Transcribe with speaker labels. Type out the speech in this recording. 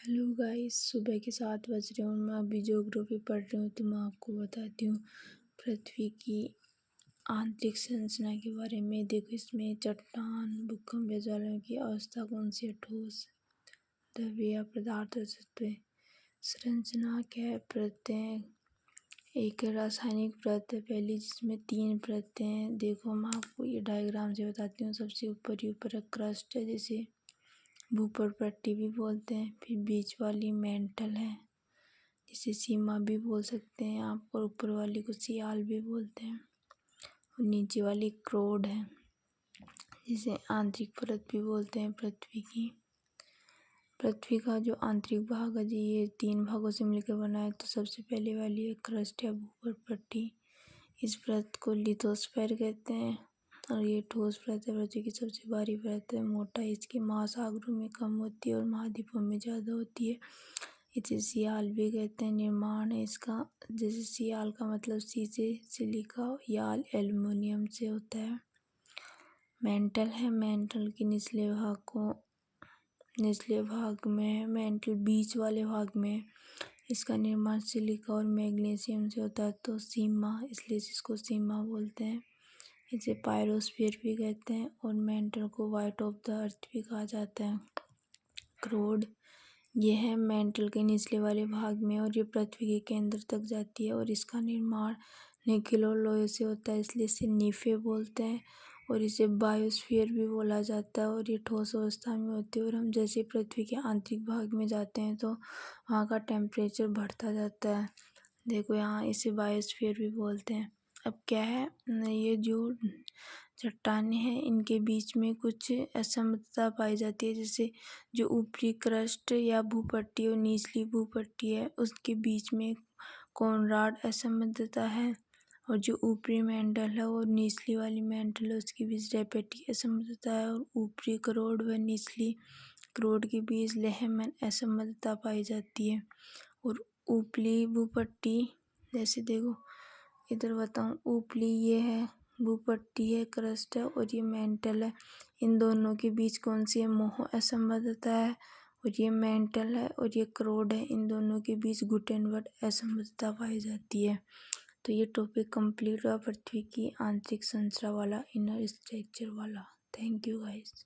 Speaker 1: Hello guys, सुबह के 7 बज रहे हैं और मैं अभी ज्योग्राफी पढ़ रही हूँ। तो मैं आपको बताती हूँ पृथ्वी की आंतरिक संरचना के बारे में। देखो, इसमें चट्टान, भूकंप या ज्वालामुखी की अवस्था कौन सी है, ठोस, द्रव्य या पदार्थ तत्व। संरचना क्या है? परतें। एक रासायनिक परत है पहली, जिसमें 3 परतें हैं। देखो, मैं आपको ये डायग्राम से बताती हूँ। सबसे ऊपर क्रस्ट है, जिसे भूपर पट्टी भी बोलते हैं। फिर बीच वाली मेंटल है, जिसे सीमा भी बोल सकते हैं आप, और ऊपर वाली को सियाल भी बोलते हैं। और नीचे वाली क्रोड है, जिसे आंतरिक परत भी बोलते हैं पृथ्वी की। पृथ्वी का जो आंतरिक भाग है जी, ये 3 भागों से मिलकर बना है। तो सबसे पहले वाली है क्रस्ट या भूपर पट्टी। इस परत को लिथोस्फीयर कहते हैं और ये ठोस परत है, पृथ्वी की सबसे भारी परत है। मोटाई इसकी महासागरों में कम होती है और महाद्वीपों में ज़्यादा होती है। इसे सियाल भी कहते हैं। निर्माण है इसका, जैसे सियाल का मतलब शीशे, सिलिका, याल एल्युमिनियम से होता है। मेंटल है, मेंटल के निचले भाग में, मेंटल बीच वाले भाग में, इसका निर्माण सिलिका और मैग्नीशियम से होता है। तो सीमा, इसलिए इसको सीमा बोलते हैं। इसे पायरोस्फीयर भी कहते हैं और मेंटल को वाइट ऑफ द अर्थ भी कहा जाता है। क्रोड, ये है मेंटल के निचले वाले भाग में और ये पृथ्वी के केंद्र तक जाती है और इसका निर्माण निकेल और लोहे से होता है, इसलिए इसे नीफे बोलते हैं। और इसे बायोस्फीयर भी बोला जाता है और ये ठोस अवस्था में होती है। और हम जैसे पृथ्वी के आंतरिक भाग में जाते हैं तो वहाँ का टेम्परेचर बढ़ता जाता है। देखो, यहाँ इसे बायोस्फीयर भी बोलते हैं। अब क्या है, ये जो चट्टानें हैं, इनके बीच में कुछ असमता पाई जाती है। जैसे जो ऊपरी क्रस्ट या भूपट्टी और निचली भूपट्टी है, उसके बीच में कॉनराड असमंजसता है। और जो ऊपरी मेंटल है और निचली वाली मेंटल है, उसके बीच रेपेटी असमंजसता है। और ऊपरी क्रोड व निचली क्रोड के बीच लेहमन असमंजसता पाई जाती है। और ऊपरी भूपट्टी, जैसे देखो इधर बताऊँ, ऊपरी ये है भूपट्टी है, क्रस्ट है, और ये मेंटल है। इन दोनों के बीच कौन सी है? मोह असंबद्धता है। और ये मेंटल है और ये क्रोड है, इन दोनों के बीच गुटेनबर्ग असंबद्धता पाई जाती है। तो ये टॉपिक कंप्लीट हुआ पृथ्वी की आंतरिक संरचना वाला, इनर स्ट्रक्चर वाला। Thank you guys.